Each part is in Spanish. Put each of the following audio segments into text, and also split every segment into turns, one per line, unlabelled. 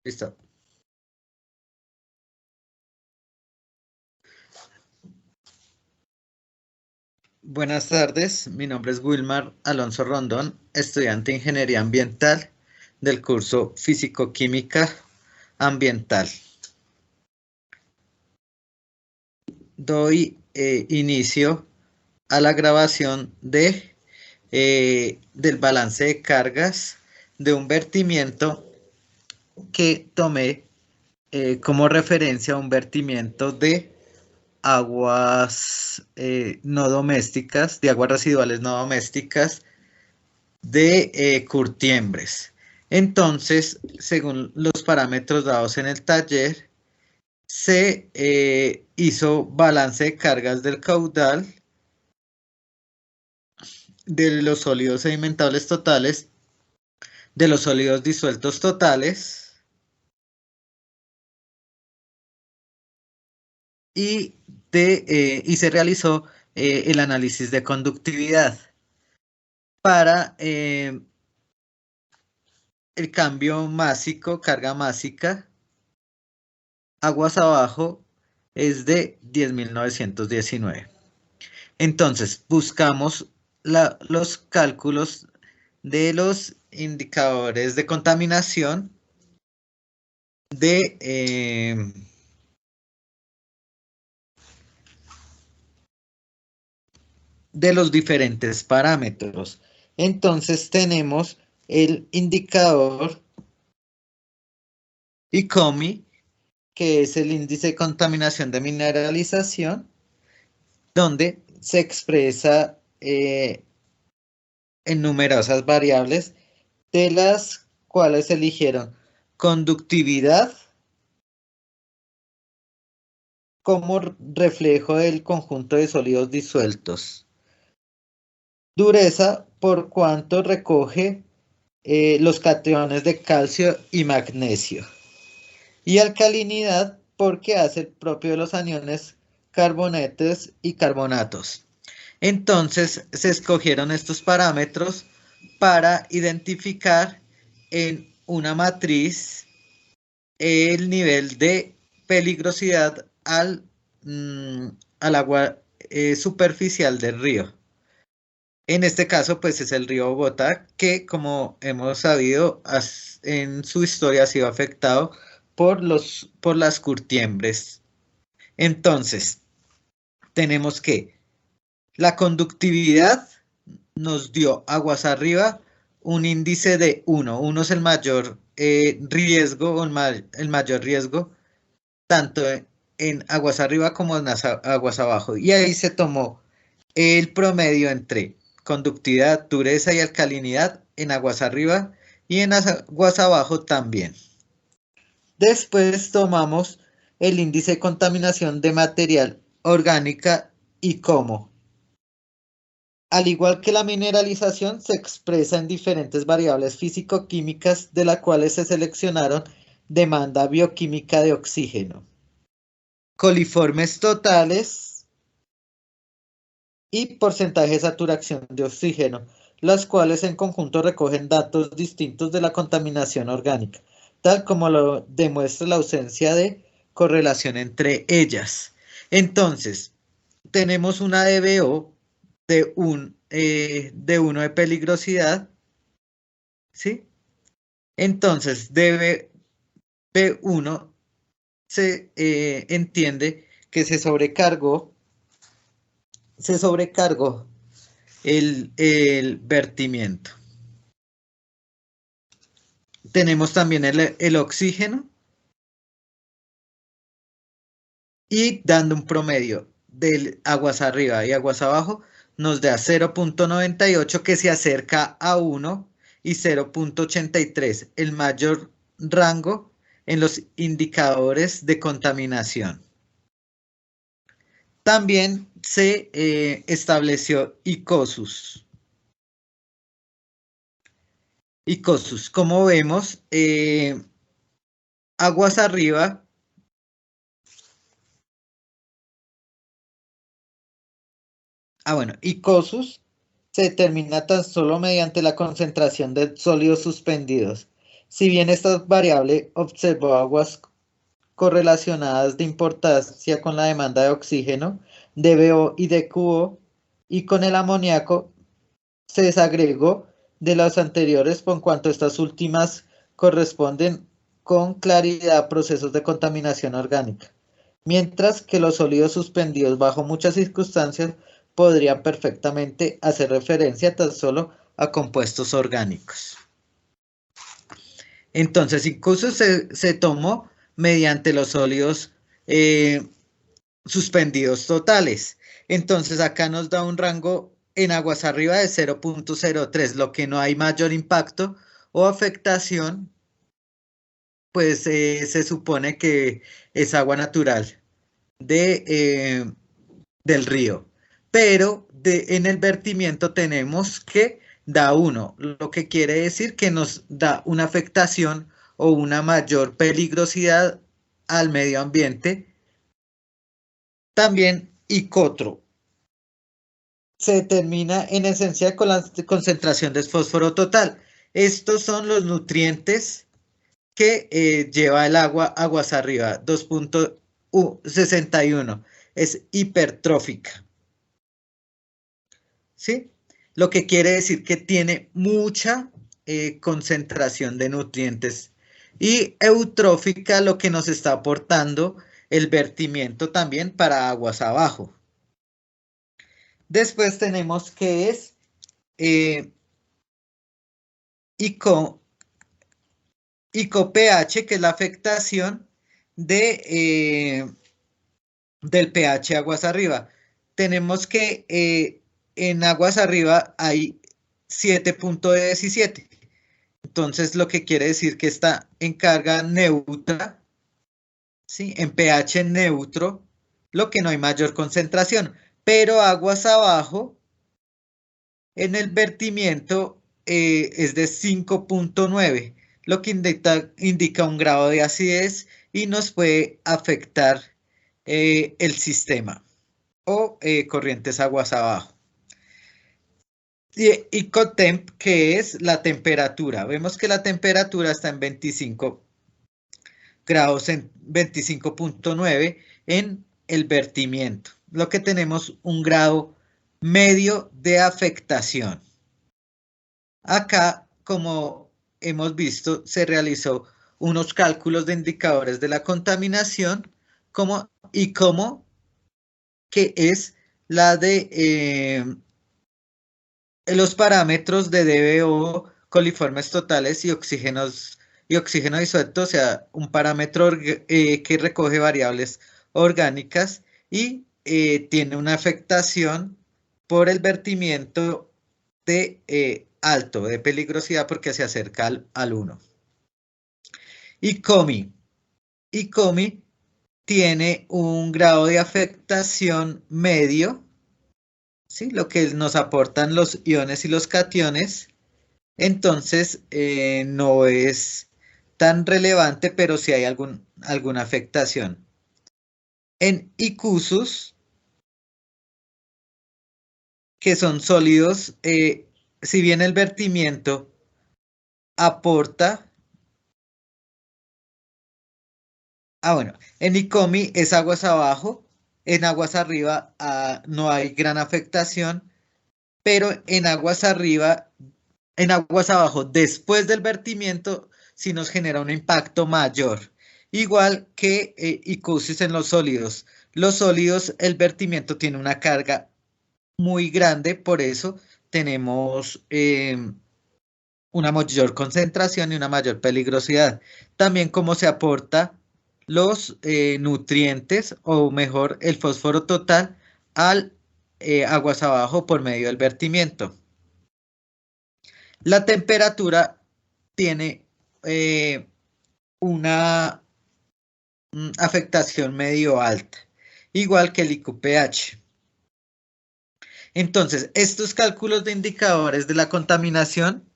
Listo. Buenas tardes, mi nombre es Wilmar Alonso Rondón, estudiante de Ingeniería Ambiental del curso Físico-Química Ambiental. Doy inicio a la grabación del balance de cargas de un vertimiento que tomé como referencia a un vertimiento de aguas no domésticas, de aguas residuales no domésticas de Curtiembres. Entonces, según los parámetros dados en el taller, se hizo balance de cargas del caudal de los sólidos sedimentables totales, de los sólidos disueltos totales y se realizó el análisis de conductividad para el cambio másico, carga másica, aguas abajo es de 10.919. Entonces, buscamos los cálculos de los indicadores de contaminación de los diferentes parámetros. Entonces, tenemos el indicador ICOMI, que es el índice de contaminación de mineralización, donde se expresa en numerosas variables, de las cuales eligieron conductividad como reflejo del conjunto de sólidos disueltos, dureza por cuanto recoge los cationes de calcio y magnesio, y alcalinidad porque hace el propio de los aniones carbonetos y carbonatos. Entonces se escogieron estos parámetros para identificar en una matriz el nivel de peligrosidad al agua superficial del río. En este caso, pues es el río Bogotá, que como hemos sabido, en su historia ha sido afectado por las curtiembres. Entonces, tenemos que la conductividad nos dio aguas arriba un índice de 1. 1 es el mayor riesgo o el mayor riesgo tanto en aguas arriba como en aguas abajo. Y ahí se tomó el promedio entre conductividad, dureza y alcalinidad en aguas arriba y en aguas abajo también. Después tomamos el índice de contaminación de material orgánica y cómo. Al igual que la mineralización, se expresa en diferentes variables físico-químicas, de las cuales se seleccionaron demanda bioquímica de oxígeno, coliformes totales y porcentaje de saturación de oxígeno, las cuales en conjunto recogen datos distintos de la contaminación orgánica, tal como lo demuestra la ausencia de correlación entre ellas. Entonces, tenemos una DBO de 1 de peligrosidad, ¿sí? Entonces, DB1 se entiende que se sobrecargó el vertimiento. Tenemos también el oxígeno y dando un promedio de aguas arriba y aguas abajo nos da 0.98, que se acerca a 1, y 0.83, el mayor rango en los indicadores de contaminación. También se estableció ICOSUS. ICOSUS, como vemos, aguas arriba ICOSUS se determina tan solo mediante la concentración de sólidos suspendidos Si bien esta variable observó aguas correlacionadas de importancia con la demanda de oxígeno, DBO y DQO, y con el amoníaco se desagregó de las anteriores por cuanto estas últimas corresponden con claridad a procesos de contaminación orgánica, mientras que los sólidos suspendidos bajo muchas circunstancias podrían perfectamente hacer referencia tan solo a compuestos orgánicos. Entonces, incluso se tomó mediante los sólidos suspendidos totales. Entonces, acá nos da un rango en aguas arriba de 0.03, lo que no hay mayor impacto o afectación, pues se supone que es agua natural del río. Pero en el vertimiento tenemos que da 1, lo que quiere decir que nos da una afectación o una mayor peligrosidad al medio ambiente. También ICOTRO se determina en esencia con la concentración de fósforo total. Estos son los nutrientes que lleva el agua aguas arriba, 2.61, es hipertrófica. ¿Sí? Lo que quiere decir que tiene mucha concentración de nutrientes. Y eutrófica, lo que nos está aportando el vertimiento también para aguas abajo. Después tenemos que es ICO-pH, que es la afectación del pH aguas arriba. Tenemos que en aguas arriba hay 7.17. Entonces, lo que quiere decir que está en carga neutra, ¿sí? En pH neutro, lo que no hay mayor concentración. Pero aguas abajo, en el vertimiento es de 5.9, lo que indica un grado de acidez y nos puede afectar el sistema o corrientes aguas abajo. Y ICOTEMP, que es la temperatura. Vemos que la temperatura está en 25 grados, en 25.9 en el vertimiento, lo que tenemos un grado medio de afectación. Acá, como hemos visto, se realizó unos cálculos de indicadores de la contaminación que es la de los parámetros de DBO, coliformes totales y oxígeno disuelto, o sea, un parámetro que recoge variables orgánicas y tiene una afectación por el vertimiento de alto, de peligrosidad, porque se acerca al 1. ICOMI tiene un grado de afectación medio, ¿sí? Lo que nos aportan los iones y los cationes. Entonces, no es tan relevante, pero sí hay alguna afectación. En ICUSUS, que son sólidos, si bien el vertimiento aporta... bueno, en ICOMI es aguas abajo, en aguas arriba no hay gran afectación, pero en aguas arriba, en aguas abajo, después del vertimiento, sí nos genera un impacto mayor. Igual que ICUSIS en los sólidos. Los sólidos, el vertimiento tiene una carga muy grande, por eso tenemos una mayor concentración y una mayor peligrosidad. También cómo se aporta los nutrientes, o mejor, el fósforo total al aguas abajo por medio del vertimiento. La temperatura tiene una afectación medio alta, igual que el IQ-pH. Entonces, estos cálculos de indicadores de la contaminación,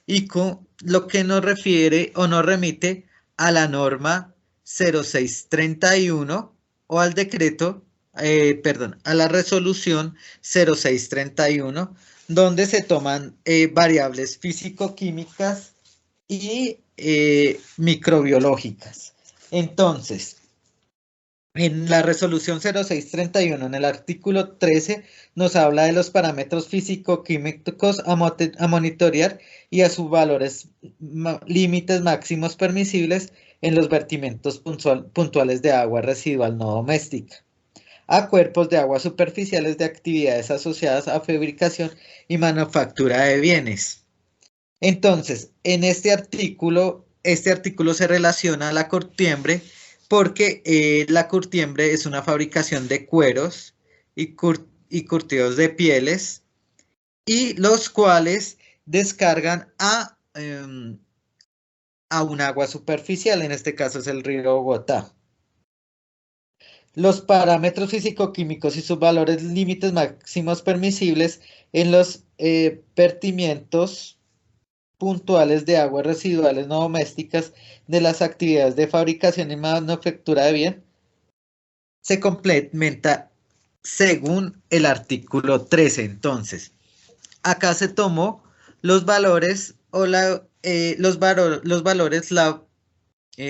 IQ, lo que nos refiere o nos remite a la norma 0631 o al decreto, a la resolución 0631, donde se toman variables físico-químicas y microbiológicas. Entonces, en la resolución 0631, en el artículo 13, nos habla de los parámetros físico-químicos a monitorear y a sus valores límites máximos permisibles en los vertimientos puntuales de agua residual no doméstica, a cuerpos de agua superficiales de actividades asociadas a fabricación y manufactura de bienes. Entonces, en este artículo se relaciona a la curtiembre porque la curtiembre es una fabricación de cueros y curtidos de pieles y los cuales descargan a un agua superficial, en este caso es el río Bogotá. Los parámetros físico-químicos y sus valores límites máximos permisibles en los vertimientos puntuales de aguas residuales no domésticas de las actividades de fabricación y manufactura de bien se complementa según el artículo 13. Entonces, acá se tomó los valores o los valores,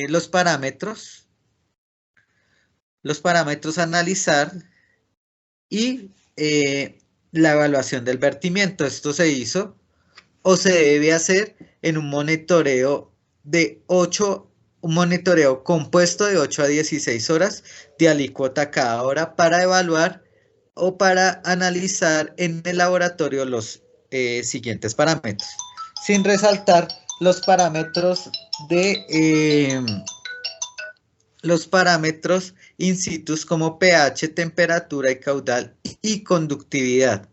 los parámetros a analizar y la evaluación del vertimiento. Esto se hizo o se debe hacer en un monitoreo un monitoreo compuesto de 8 a 16 horas de alícuota cada hora para evaluar o para analizar en el laboratorio los siguientes parámetros, sin resaltar los parámetros los parámetros in situ como pH, temperatura y caudal y conductividad.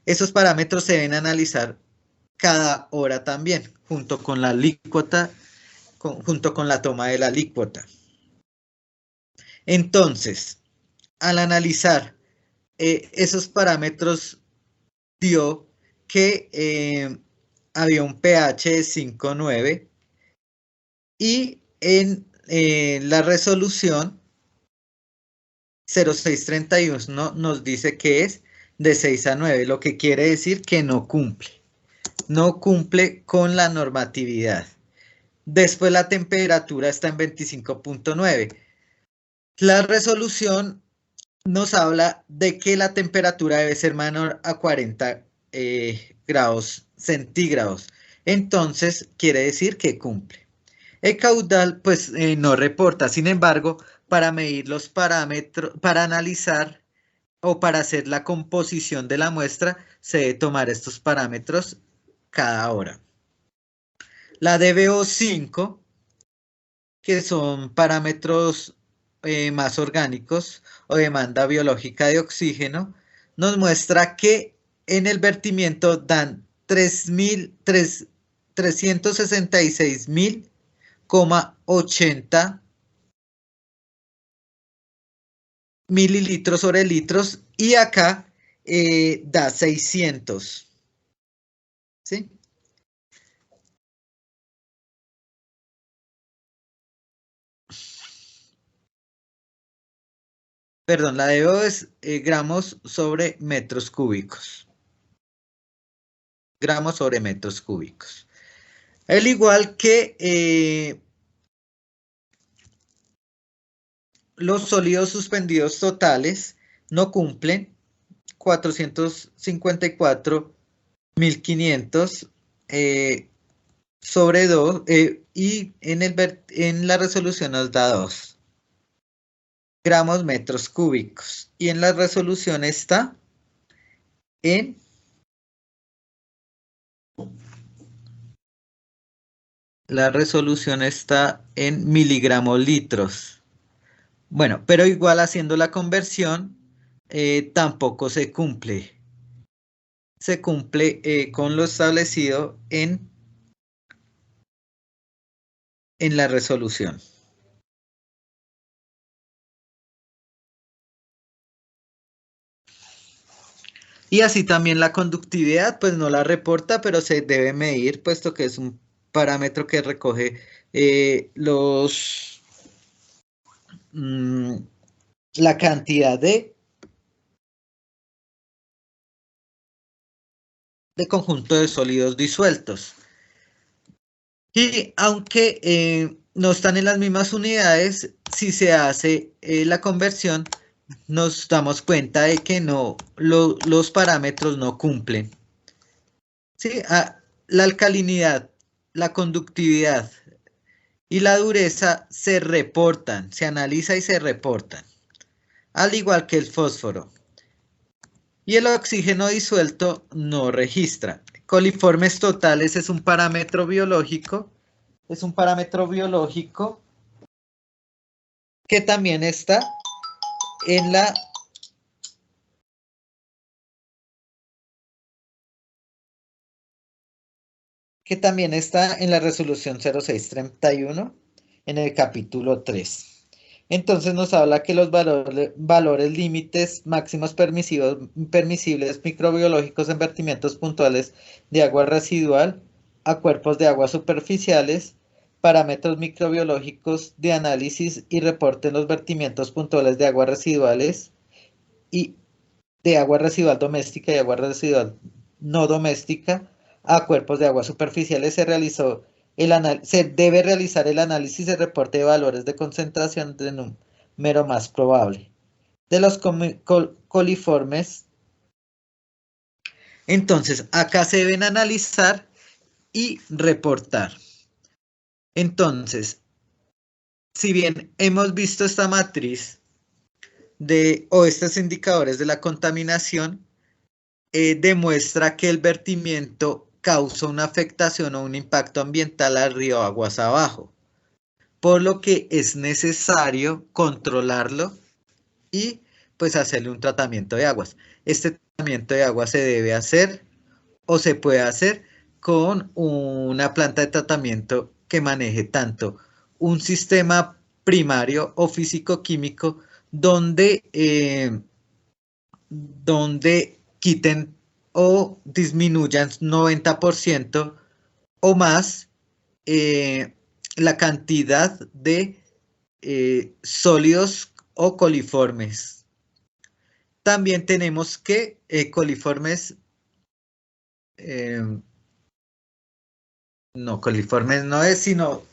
Esos parámetros se deben analizar cada hora también, junto con la alícuota, junto con la toma de la alícuota. Entonces, al analizar esos parámetros, dio que había un pH de 5,9 y en la resolución 0631 nos dice que es de 6 a 9, lo que quiere decir que no cumple con la normatividad. Después la temperatura está en 25,9. La resolución nos habla de que la temperatura debe ser menor a 40 grados centígrados. Entonces, quiere decir que cumple. El caudal, pues, no reporta. Sin embargo, para medir los parámetros, para analizar o para hacer la composición de la muestra, se debe tomar estos parámetros cada hora. La DBO5, que son parámetros más orgánicos o demanda biológica de oxígeno, nos muestra que en el vertimiento dan 366.080 mililitros sobre litros y acá da 600. ¿Sí? Perdón, la DBO es gramos sobre metros cúbicos. Gramos sobre metros cúbicos. Al igual que los sólidos suspendidos totales no cumplen 454.500 sobre 2 y en la resolución nos da 2 gramos metros cúbicos y en la resolución está en miligramos litros. Bueno, pero igual haciendo la conversión tampoco se cumple. Se cumple con lo establecido en la resolución. Y así también la conductividad, pues no la reporta, pero se debe medir, puesto que es un parámetro que recoge la cantidad de conjunto de sólidos disueltos. Y aunque no están en las mismas unidades, si se hace la conversión, nos damos cuenta de que los parámetros no cumplen. ¿Sí? La alcalinidad, la conductividad y la dureza se reportan, se analiza y se reportan, al igual que el fósforo. Y el oxígeno disuelto no registra. Coliformes totales es un parámetro biológico. Es un parámetro biológico que también está en la resolución 0631 en el capítulo 3. Entonces nos habla que los valores límites máximos permisibles microbiológicos en vertimientos puntuales de agua residual a cuerpos de agua superficiales, parámetros microbiológicos de análisis y reporte en los vertimientos puntuales de aguas residuales y de agua residual doméstica y agua residual no doméstica a cuerpos de agua superficiales se debe realizar el análisis y reporte de valores de concentración de número más probable. De los coliformes, entonces acá se deben analizar y reportar. Entonces, si bien hemos visto esta matriz o estos indicadores de la contaminación, demuestra que el vertimiento causa una afectación o un impacto ambiental al río aguas abajo, por lo que es necesario controlarlo y pues hacerle un tratamiento de aguas. Este tratamiento de aguas se debe hacer o se puede hacer con una planta de tratamiento que maneje tanto un sistema primario o físico-químico donde quiten o disminuyan 90% o más la cantidad de sólidos o coliformes. También tenemos que coliformes, no, coliformes no es, sino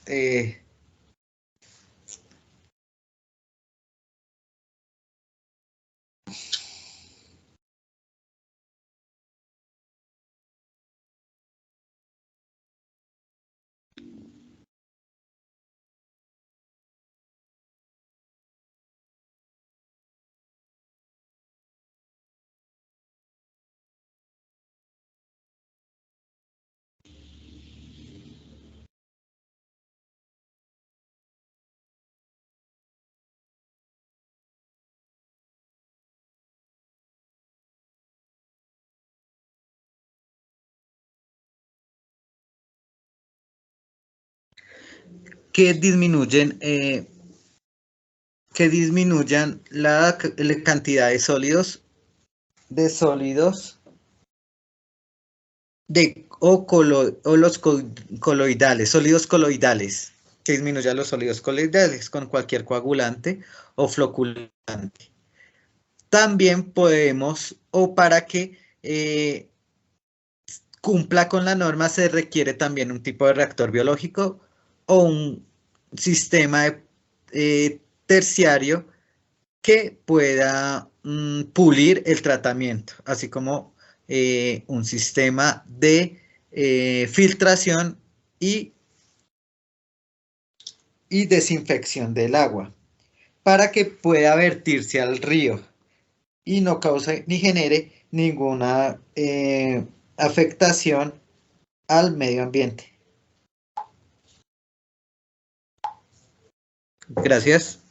que disminuyan la cantidad de sólidos o los coloidales, sólidos coloidales, que disminuyan los sólidos coloidales con cualquier coagulante o floculante. También podemos, o para que cumpla con la norma, se requiere también un tipo de reactor biológico o un sistema terciario que pueda pulir el tratamiento, así como un sistema de filtración y desinfección del agua para que pueda vertirse al río y no cause ni genere ninguna afectación al medio ambiente. Gracias.